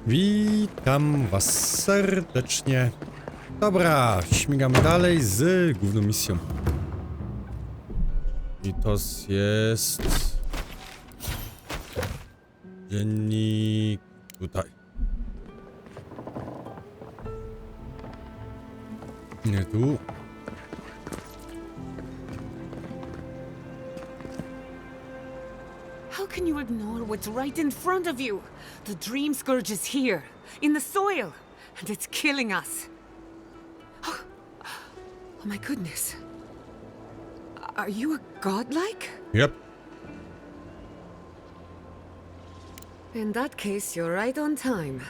Witam was serdecznie. Dobra, śmigamy dalej z główną misją. I to jest... Dziennik... tutaj. Nie tu. How can you ignore what's right in front of you? The dream scourge is here, in the soil, and it's killing us. Oh my goodness. Are you a godlike? Yep. In that case, you're right on time.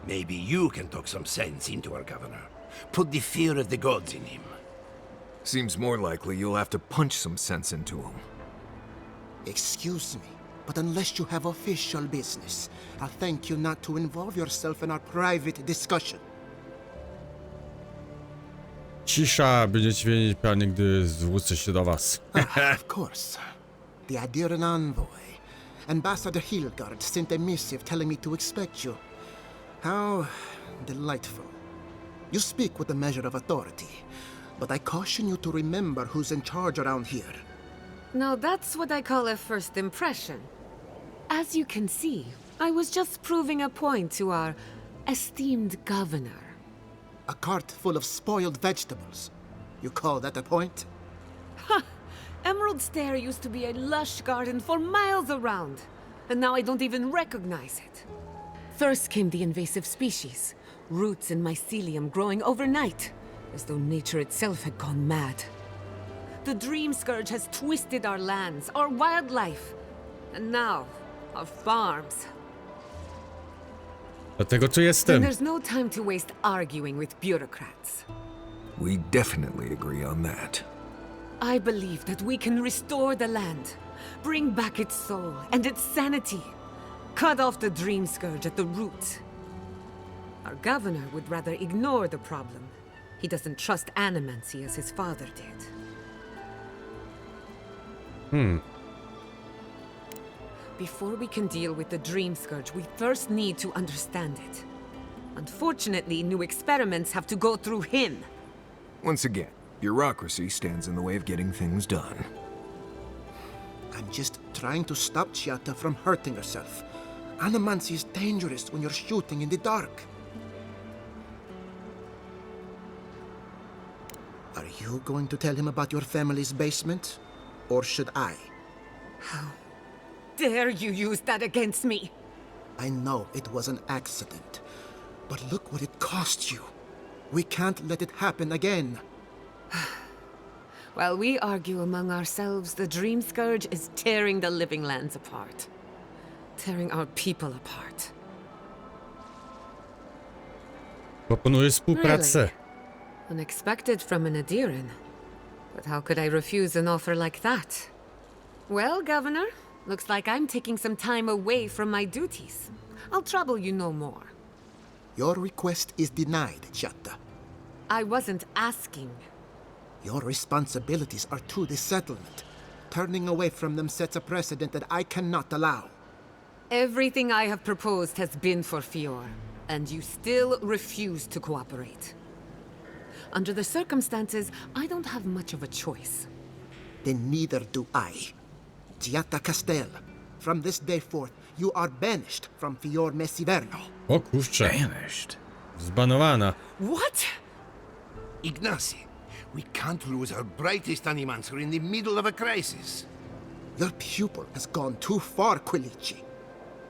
Maybe you can talk some sense into our governor. Put the fear of the gods in him. Seems more likely you'll have to punch some sense into him. Excuse me, but unless you have official business, I'll thank you not to involve yourself in our private discussion. Cisza, będziecie wiedzieć pewnie, gdy zwrócę się do was. Of course. The Adiran envoy, Ambassador Hilgard, sent a missive telling me to expect you. How delightful. You speak with a measure of authority, but I caution you to remember who's in charge around here. Now that's what I call a first impression. As you can see, I was just proving a point to our esteemed governor. A cart full of spoiled vegetables. You call that a point? Emerald Stair used to be a lush garden for miles around, and now I don't even recognize it. First came the invasive species, roots and mycelium growing overnight, as though nature itself had gone mad. The dream scourge has twisted our lands, our wildlife, and now our farms. Dlatego tu And jestem. there's no time to waste arguing with bureaucrats. We definitely agree on that. I believe that we can restore the land, bring back its soul and its sanity, cut off the dream scourge at the root. Our governor would rather ignore the problem. He doesn't trust Animacji as his father did. Before we can deal with the dream scourge, we first need to understand it. Unfortunately, new experiments have to go through him. Once again, bureaucracy stands in the way of getting things done. I'm just trying to stop Chiata from hurting herself. Animacji is dangerous when you're shooting in the dark. Are you going to tell him about your family's basement? Or should I? Dare you use that against me? I know it was an accident, but look what it cost you. We can't let it happen again. While we argue among ourselves, the dream scourge is tearing the living lands apart. Tearing our people apart. Proponuję współpracę. Really? Unexpected from an Adiran. But how could I refuse an offer like that? Well, Governor, looks like I'm taking some time away from my duties. I'll trouble you no more. Your request is denied, Chiata. I wasn't asking. Your responsibilities are to the settlement. Turning away from them sets a precedent that I cannot allow. Everything I have proposed has been for Fior, and you still refuse to cooperate. Under the circumstances, I don't have much of a choice. Then neither do I. Giata Castel, from this day forth, you are banished from Fior Messiverno. O kurczę. Banished? Zbanowana. What? Ignacy, we can't lose our brightest animancer in the middle of a crisis. Your pupil has gone too far, Quilici.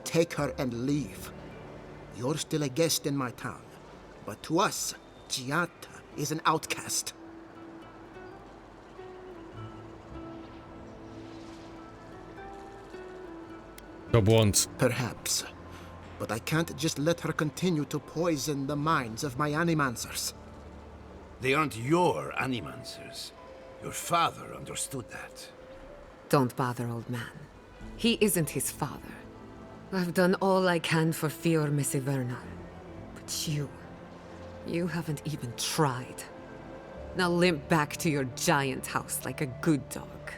Take her and leave. You're still a guest in my town, but to us, Giata is an outcast. To błąd. Perhaps. But I can't just let her continue to poison the minds of my animancers. They aren't your animancers. Your father understood that. Don't bother, old man. He isn't his father. I've done all I can for Fior Messiverno. But you haven't even tried. Now limp back to your giant house like a good dog.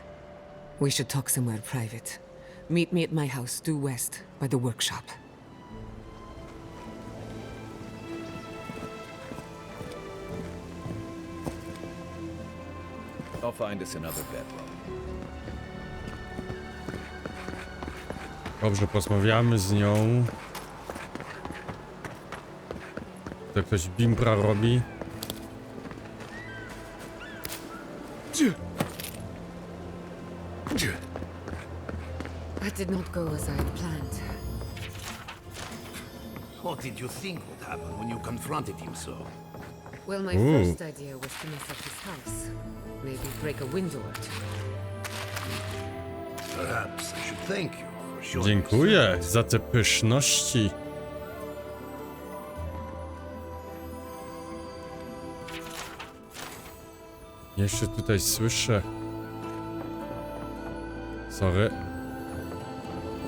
We should talk somewhere private. Meet me at my house due west, by the workshop. I'll find us another bedroom. Dobrze, porozmawiamy z nią. To ktoś bimbra robi. That did not go as I had planned. What did you think would happen when you confronted him so? Well, my first idea was to mess up his house. Maybe break a window or two. Perhaps I should thank you for showing Dziękuję za te pyszności. Jeszcze tutaj słyszę. Sorry.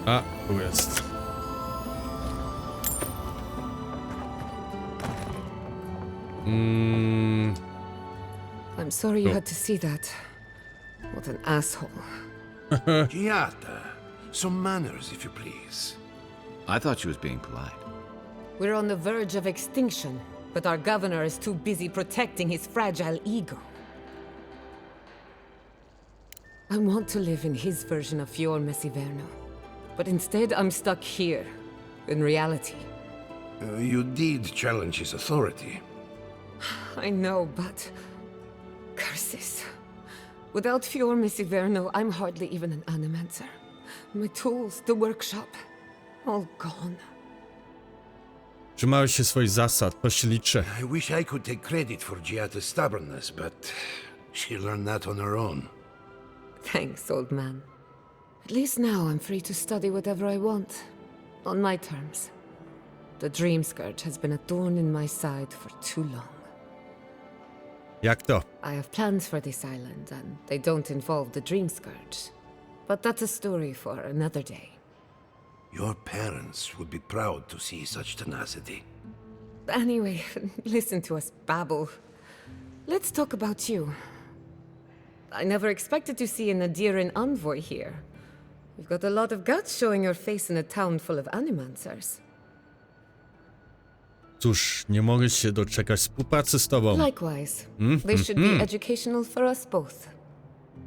A, tu jest. I'm sorry you had to see that. What an asshole. Giata, some manners, if you please. I thought she was being polite. We're on the verge of extinction, but our governor is too busy protecting his fragile ego. I want to live in his version of Fior Messiverno, but instead I'm stuck here, in reality. You did challenge his authority. I know, but... curses. Without Fior Messiverno, I'm hardly even an animancer. My tools, the workshop, all gone. Trzymałeś się swoich zasad, to się liczy. I wish I could take credit for Giata's stubbornness, but she learned that on her own. Thanks, old man. At least now I'm free to study whatever I want. On my terms. The Dream Scourge has been a thorn in my side for too long. Jak to? I have plans for this island, and they don't involve the Dream Scourge. But that's a story for another day. Your parents would be proud to see such tenacity. Anyway, listen to us babble. Let's talk about you. I never expected to see an Nadiran envoy here. You've got a lot of guts showing your face in a town full of animancers. Cóż, nie mogę się doczekać współpracy z tobą. Likewise. This should be educational for us both.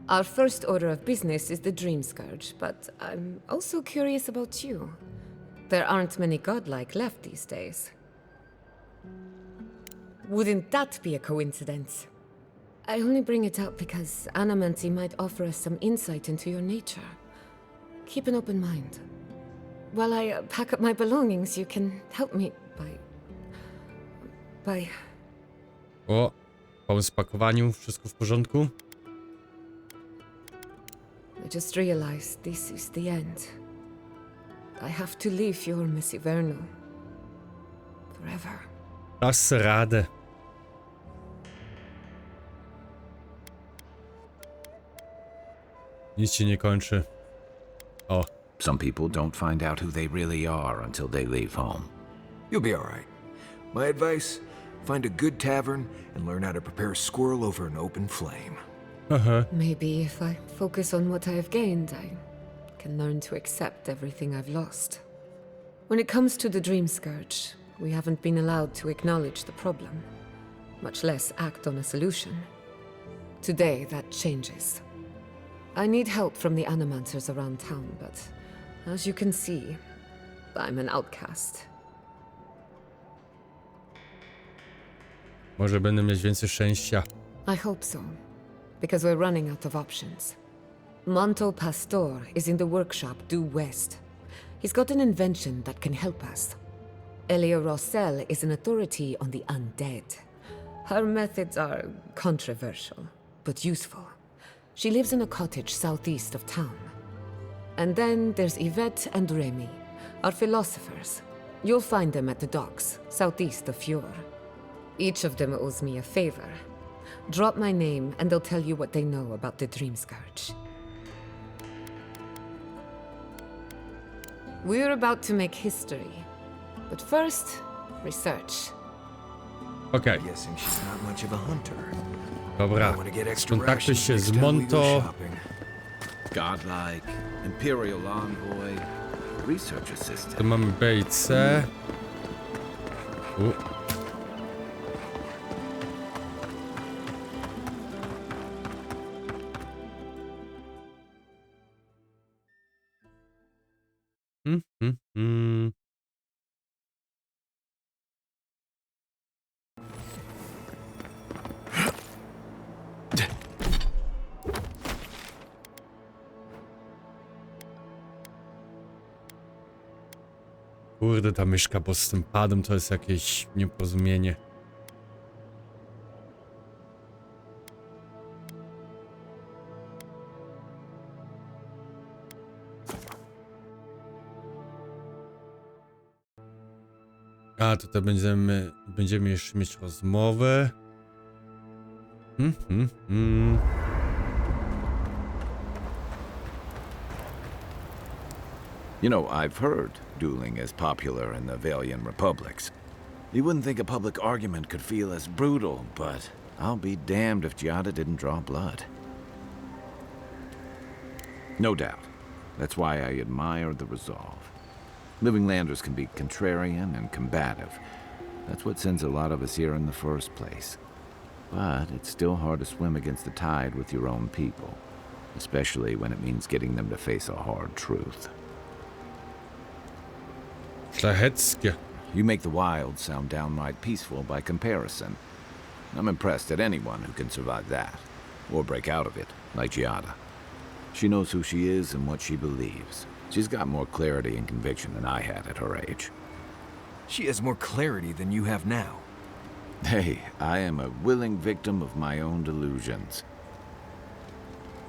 Our first order of business is the Dream Scourge, but I'm also curious about you. There aren't many godlike left these days. Wouldn't that be a coincidence? I only bring it up because Animacji might offer us some insight into your nature. Keep an open mind. While I pack up my belongings, you can help me by... O, po spakowaniu, wszystko w porządku? I just realized this is the end. I have to leave your Messiverno. Forever. Dasz radę. Nic się nie kończy. O, Some people don't find out who they really are until they leave home. You'll be all right. My advice, find a good tavern and learn how to prepare squirrel over an open flame. Maybe if I focus on what I have gained, I can learn to accept everything I've lost. When it comes to the Dream Scourge, we haven't been allowed to acknowledge the problem, much less act on a solution. Today, that changes. I need help from the animancers around town, but as you can see, I'm an outcast. może będę mieć więcej szczęścia. I hope so, because we're running out of options. Monto Pastor is in the workshop due west. He's got an invention that can help us. Elia is an authority on the undead. Her methods are controversial, but useful. She lives in a cottage southeast of town. And then there's Yvette and Remy, our philosophers. You'll find them at the docks, southeast of Fior. Each of them owes me a favor. Drop my name and they'll tell you what they know about the Dream Scourge. We're about to make history. But first, research. Okej, Guessing she's not much of a hunter. dobra. I wanna get extra Skontaktuj rations się next z time we go Monto. shopping. Godlike, Imperial Envoy, Research Assistant. Tu mamy B i C. U. Mhm. Kurde, ta myszka, bo z tym padem to jest jakieś nieporozumienie. A, tutaj będziemy jeszcze mieć rozmowę. You know, I've heard dueling is popular in the Valiant Republics. You wouldn't think a public argument could feel as brutal, but I'll be damned if Giada didn't draw blood. No doubt. That's why I admire the resolve. Living Landers can be contrarian and combative. That's what sends a lot of us here in the first place. But it's still hard to swim against the tide with your own people, especially when it means getting them to face a hard truth. Szlacheckie. You make the wild sound downright peaceful by comparison. I'm impressed at anyone who can survive that, or break out of it, like Giada. She knows who she is and what she believes. She's got more clarity and conviction than I had at her age. She has more clarity than you have now. Hey, I am a willing victim of my own delusions.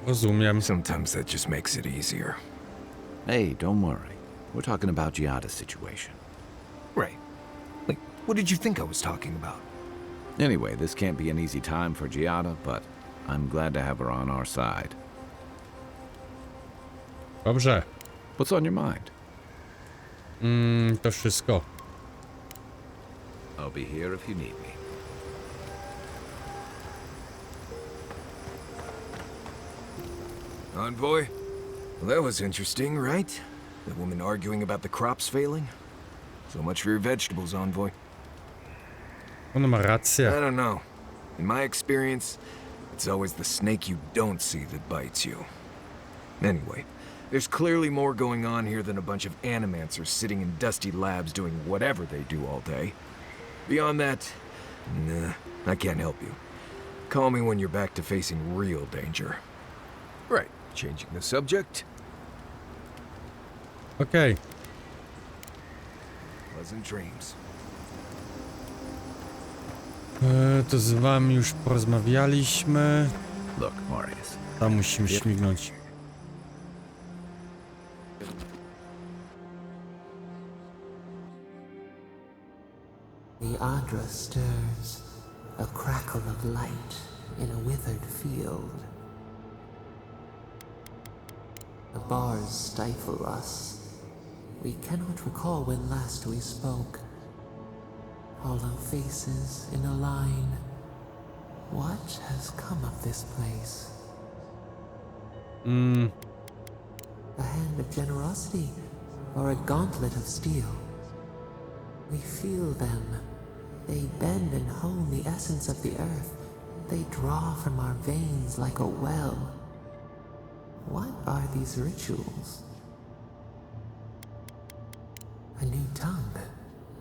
Rozumiem. Sometimes that just makes it easier. Hey, don't worry. We're talking about Giada's situation. Right. Like, what did you think I was talking about? Anyway, this can't be an easy time for Giada, but I'm glad to have her on our side. Dobrze. What's on your mind? To wszystko. I'll be here if you need me. Envoy? Well, that was interesting, right? The woman arguing about the crops failing? So much for your vegetables, Envoy. Ona ma I rację. don't know. In my experience, it's always the snake you don't see that bites you. Anyway, there's clearly more going on here than a bunch of animancers sitting in dusty labs doing whatever they do all day. Beyond that, nah, I can't help you. Call me when you're back to facing real danger. Right, changing the subject. Okej. Pleasant dreams. To z wami już porozmawialiśmy. Look, Marius. Tam musimy śmignąć. The Adra stirs, a crackle of light in a withered field. The bars stifle us. We cannot recall when last we spoke. Hollow faces in a line. What has come of this place? A hand of generosity or a gauntlet of steel? We feel them. They bend and hone the essence of the earth. They draw from our veins like a well. What are these rituals? A new tongue.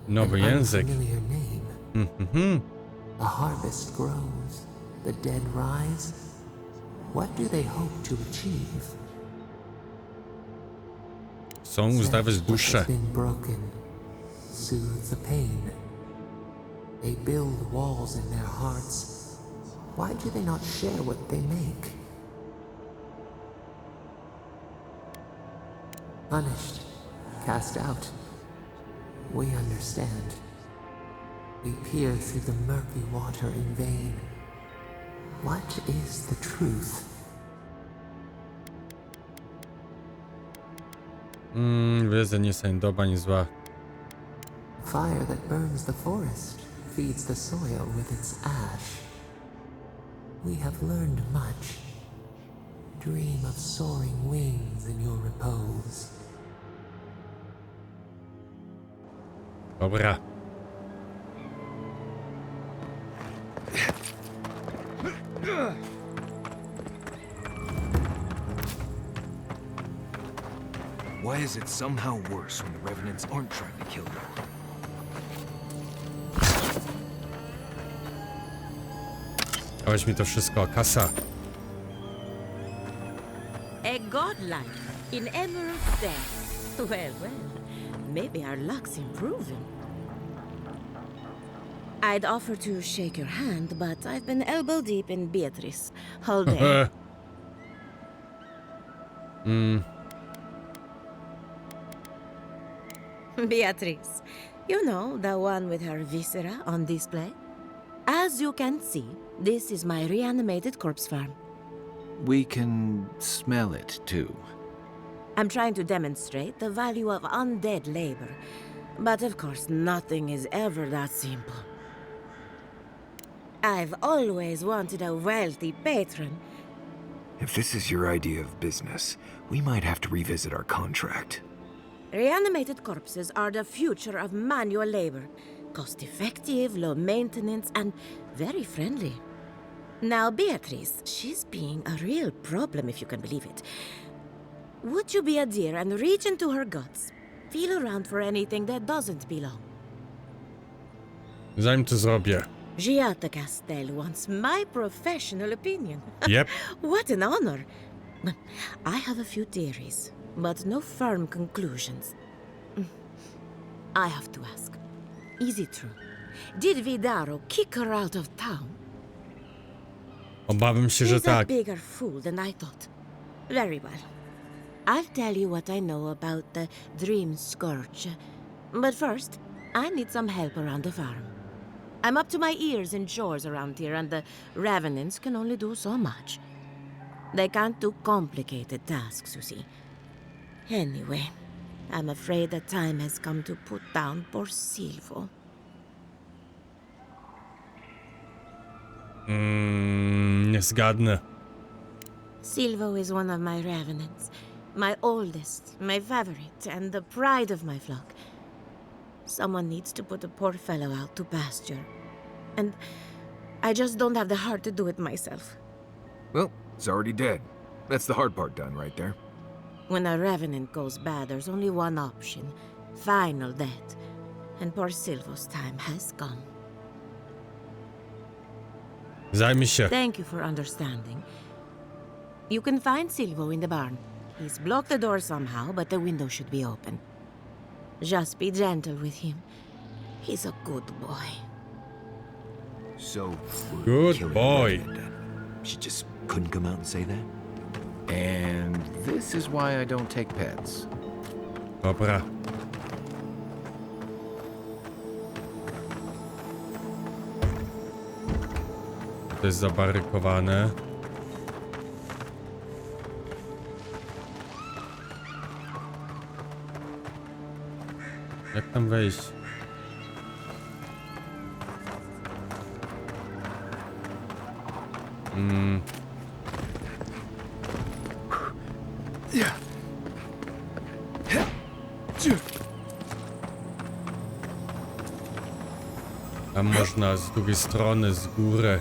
Nowy An język. unfamiliar name. A harvest grows. The dead rise. What do they hope to achieve? Chcą uzdrawiać What duszę. has been broken. Soothe the pain. They build walls in their hearts. Why do they not share what they make? Punished, cast out. We understand. We peer through the murky water in vain. What is the truth? Wiedza nie jest ani dobra, ani zła. Fire that burns the forest feeds the soil with its ash. We have learned much. Dream of soaring wings in your repose. Dobra. Why Why is it somehow worse when the Revenants aren't trying to kill you? Dałeś mi to wszystko, kasa. A godlike in Emerald Stare. Well, maybe our luck's improving. I'd offer to shake your hand, but I've been elbow deep in Beatrice all day. Beatrice, you know, the one with her viscera on display? As you can see, this is my reanimated corpse farm. We can smell it, too. I'm trying to demonstrate the value of undead labor. But of course, nothing is ever that simple. I've always wanted a wealthy patron. If this is your idea of business, we might have to revisit our contract. Reanimated corpses are the future of manual labor. Cost-effective, low maintenance, and very friendly. Now, Beatrice, she's being a real problem, if you can believe it. Would you be a dear and reach into her guts? Feel around for anything that doesn't belong. Zanim to zrobię. Giada Castel wants my professional opinion. Yep. What an honor. I have a few theories, but no firm conclusions. I have to ask. Is it true? Did Vidaro kick her out of town? Obawiam się, że She's a tak. bigger fool than I thought. Very well. I'll tell you what I know about the Dream Scourge. But first, I need some help around the farm. I'm up to my ears in chores around here, and the Revenants can only do so much. They can't do complicated tasks, you see. Anyway, I'm afraid the time has come to put down poor Silvo. Nie zgadnę. Silvo is one of my Revenants. My oldest, my favorite, and the pride of my flock. Someone needs to put the poor fellow out to pasture. And I just don't have the heart to do it myself. Well, it's already dead. That's the hard part done right there. When a Revenant goes bad, there's only one option. Final death. And poor Silvo's time has come. Zajmij się. Thank you for understanding. You can find Silvo in the barn. He's blocked the door somehow, but the window should be open. Just be gentle with him. He's a good boy. So, we're Good killing boy. Revenant then. She just couldn't come out and say that? And this is why I don't take pets. Dobra. To jest zabarykowane. Jak tam wejść? Tam można z drugiej strony, z góry.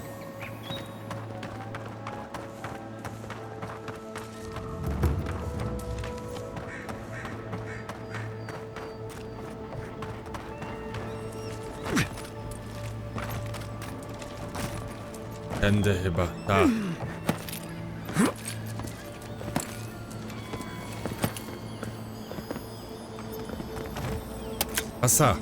Tędy chyba, tak. Asa.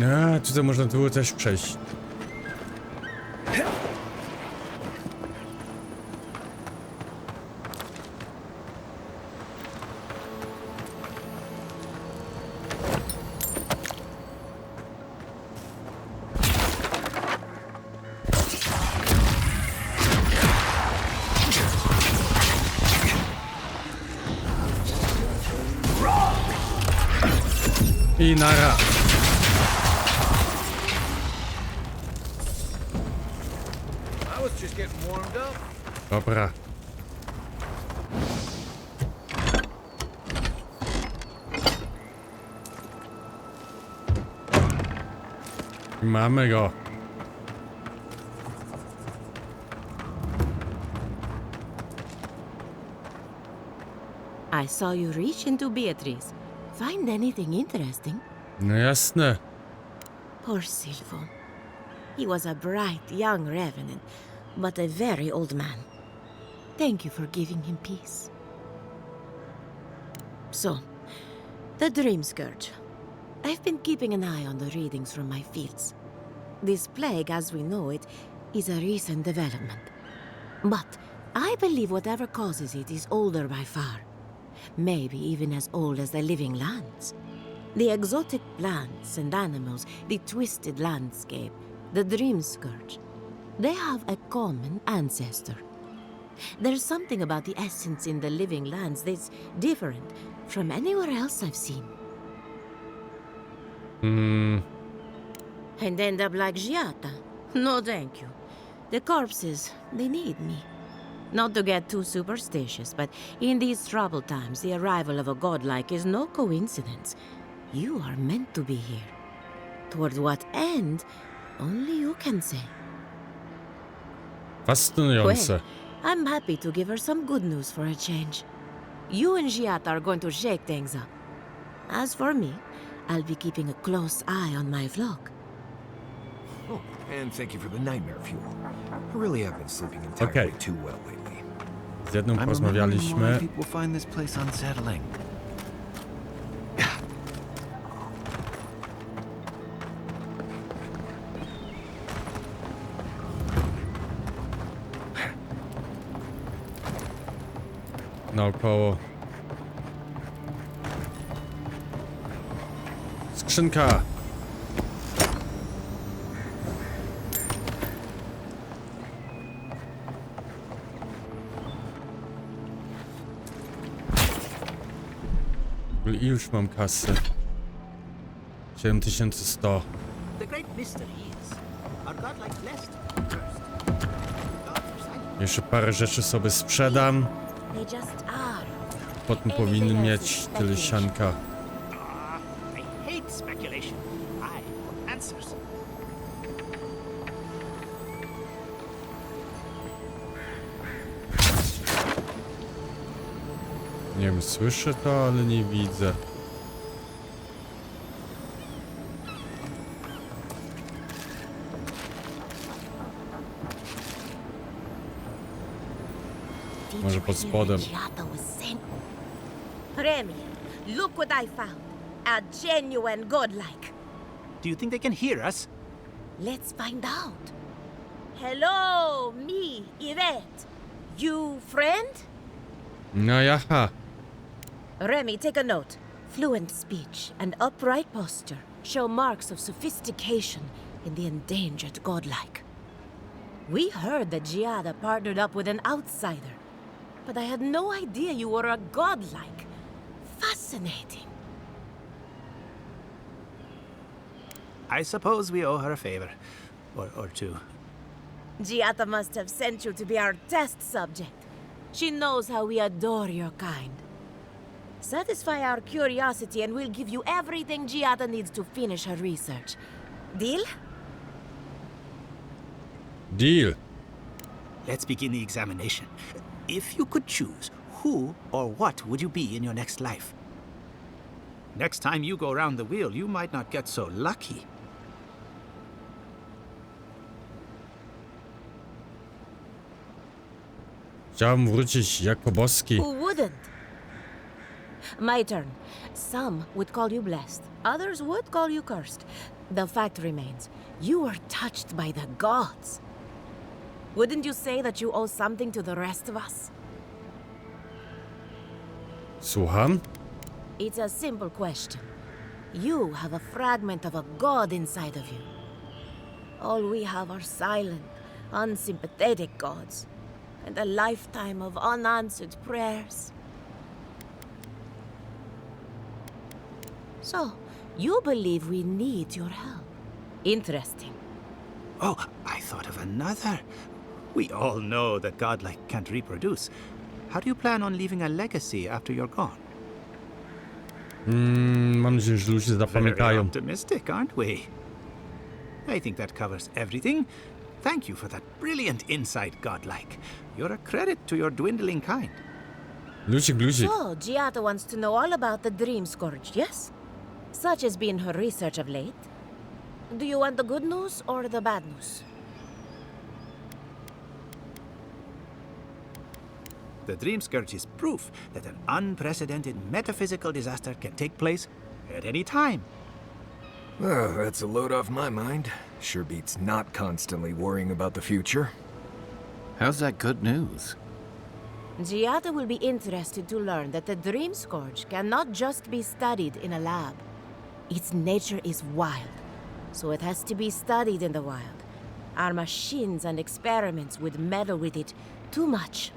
A, tutaj można było też przejść. I nara. I was just getting warmed up. Dobra. Mamy go. I saw you reach into Beatrice. Find anything interesting? No jasne. Poor Silvo. He was a bright young revenant, but a very old man. Thank you for giving him peace. So, the Dream Scourge. I've been keeping an eye on the readings from my fields. This plague, as we know it, is a recent development. But I believe whatever causes it is older by far. Maybe even as old as the living lands. The exotic plants and animals, the twisted landscape, the Dream Scourge. They have a common ancestor. There's something about the essence in the living lands that's different from anywhere else I've seen. And end up like Giata? No, thank you. The corpses, they need me. Not to get too superstitious, but in these troubled times, the arrival of a godlike is no coincidence. You are meant to be here. Toward what end, only you can say. Fascynujące. I'm happy to give her some good news for a change. You and Giata are going to shake things up. As for me, I'll be keeping a close eye on my flock. Oh, and thank you for the nightmare fuel. I really have been sleeping entirely too well lately. Z jedną I'm remembering why porozmawialiśmy. people find this place unsettling. Naokoło. Skrzynka! I już mam kasę. 7100. The great mystery is, are godlike blessed first? Jeszcze parę rzeczy sobie sprzedam. They just are. Potem powinny mieć tyle sianka. I hate speculation. I want answers. Nie wiem, słyszę to, ale nie widzę. Może pod spodem. Remy, look what I found. A genuine godlike. Do you think they can hear us? Let's find out. Hello, me, Yvette. You friend? No jaha. Remy, take a note. Fluent speech and upright posture show marks of sophistication in the endangered godlike. We heard that Giada partnered up with an outsider, but I had no idea you were a godlike. Fascinating. I suppose we owe her a favor. Or two. Giada must have sent you to be our test subject. She knows how we adore your kind. Satisfy our curiosity and we'll give you everything Giada needs to finish her research. Deal? Deal. Let's begin the examination. If you could choose, who or what would you be in your next life? Next time you go around the wheel, you might not get so lucky. Chciałem wrócić jako boski. Who wouldn't? My turn. Some would call you blessed. Others would call you cursed. The fact remains, you were touched by the gods. Wouldn't you say that you owe something to the rest of us? Słucham? It's a simple question. You have a fragment of a god inside of you. All we have are silent, unsympathetic gods, and a lifetime of unanswered prayers. So, you believe we need your help. Interesting. Oh, I thought of another. We all know that godlike can't reproduce. How do you plan on leaving a legacy after you're gone? Mam nadzieję, że ludzie Very zapamiętają. optimistic, aren't we? I think that covers everything. Thank you for that brilliant insight, Godlike. You're a credit to your dwindling kind. Lucik, lucik. So, Giada wants to know all about the Dream Scourge, yes? Such has been her research of late. Do you want the good news or the bad news? The Dream Scourge is proof that an unprecedented metaphysical disaster can take place at any time. Oh, that's a load off my mind. Sure beats not constantly worrying about the future. How's that good news? Giada will be interested to learn that the Dream Scourge cannot just be studied in a lab. Its nature is wild, so it has to be studied in the wild. Our machines and experiments would meddle with it too much.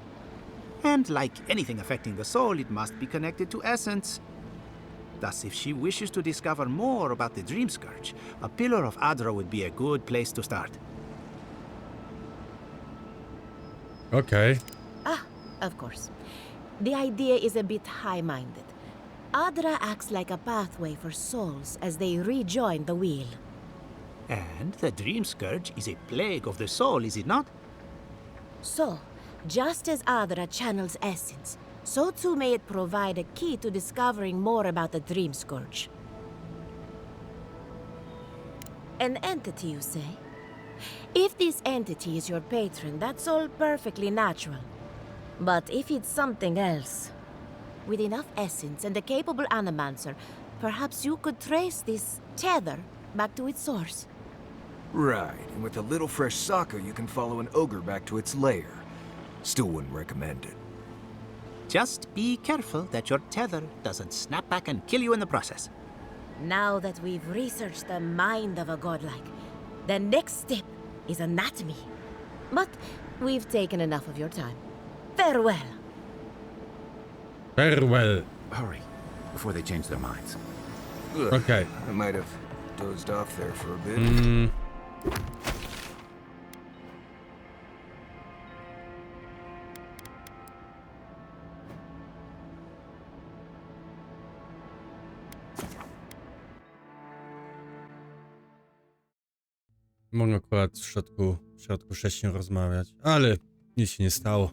And like anything affecting the soul, it must be connected to essence. Thus, if she wishes to discover more about the Dream Scourge, a Pillar of Adra would be a good place to start. Okej. Of course. The idea is a bit high-minded. Adra acts like a pathway for souls as they rejoin the wheel. And the Dream Scourge is a plague of the soul, is it not? So, just as Adra channels essence, so too may it provide a key to discovering more about the Dream Scourge. An entity, you say? If this entity is your patron, that's all perfectly natural. But if it's something else, with enough essence and a capable animancer, perhaps you could trace this tether back to its source. Right, and with a little fresh soccer, you can follow an ogre back to its lair. Still wouldn't recommend it. Just be careful that your tether doesn't snap back and kill you in the process. Now that we've researched the mind of a godlike, the next step is anatomy. But we've taken enough of your time. Farewell. Farewell. Hurry, before they change their minds. Ugh, Okay. I might have dozed off there for a bit. Mogę akurat w środku wcześniej rozmawiać, ale nic się nie stało.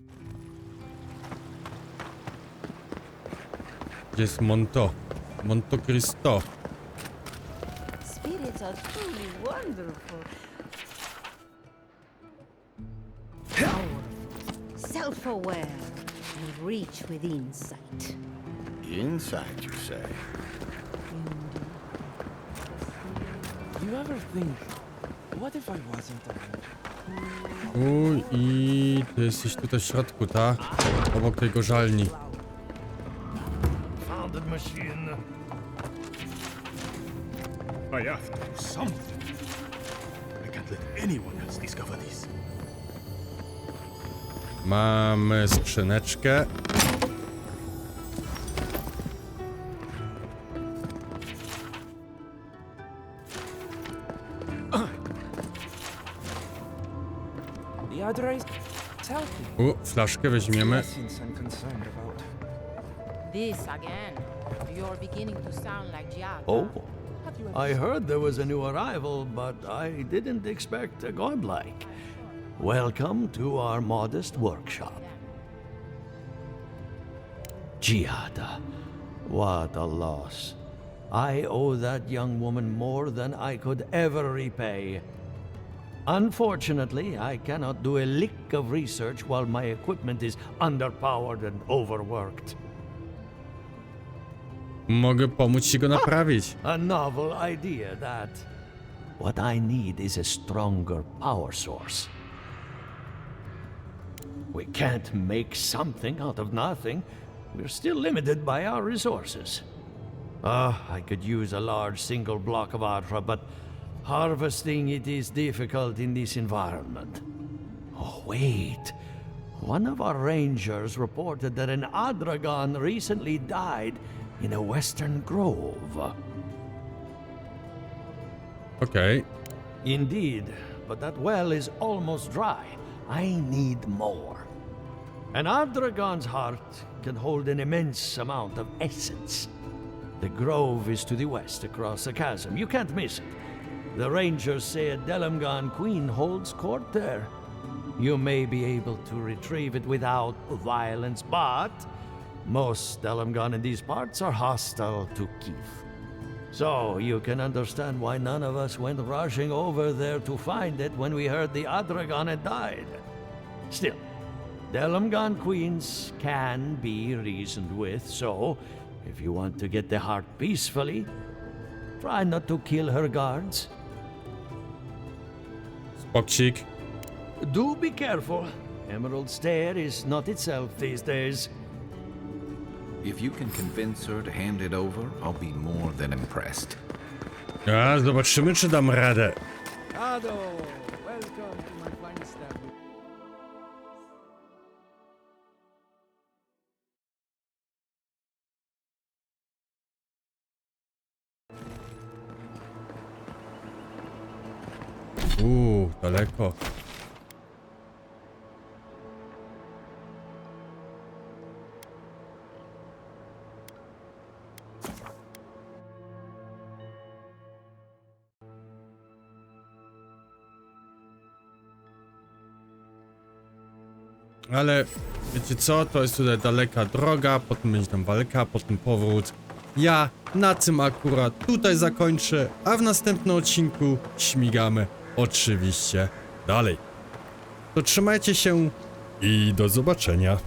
Gdzie jest Monto? Monto Cristo. Spirits are truly wonderful. Powerful, self-aware, and reach with insight. Insight, you say? You ever think, what if I wasn't around? I ty jesteś tutaj w środku, ta? Obok tej gorzalni. Found the machine. I have to do something. I can't let anyone else discover this. Mamy skrzyneczkę. The Adra is healthy. Flaszkę weźmiemy. Lessons I'm concerned about. This again. You're beginning to sound like Giada. Oh, I heard there was a new arrival, but I didn't expect a godlike. Welcome to our modest workshop. Giada, what a loss. I owe that young woman more than I could ever repay. Unfortunately, I cannot do a lick of research while my equipment is underpowered and overworked. Mogę pomóc ci go naprawić. A novel idea, that. What I need is a stronger power source. We can't make something out of nothing. We're still limited by our resources. I could use a large single block of Adra, but harvesting it is difficult in this environment. Oh, wait. One of our rangers reported that an Adragon recently died in a western grove. Okay. Indeed, but that well is almost dry. I need more. An Adragon's heart can hold an immense amount of essence. The grove is to the west, across the chasm. You can't miss it. The rangers say a Delamgon queen holds court there. You may be able to retrieve it without violence, but most Delamgon in these parts are hostile to Keith. So you can understand why none of us went rushing over there to find it when we heard the Adragon had died. Still, Delamgon queens can be reasoned with, so if you want to get the heart peacefully, try not to kill her guards. Spoksik. Do be careful. Emerald Stair is not itself these days. If you can convince her to hand it over, I'll be more than impressed. A, zobaczymy, czy dam radę. Ado, welcome to my fine establishment. Daleko. Ale wiecie co, to jest tutaj daleka droga, potem będzie tam walka, potem powrót. Ja na tym akurat tutaj zakończę, a w następnym odcinku śmigamy oczywiście dalej. To trzymajcie się i do zobaczenia.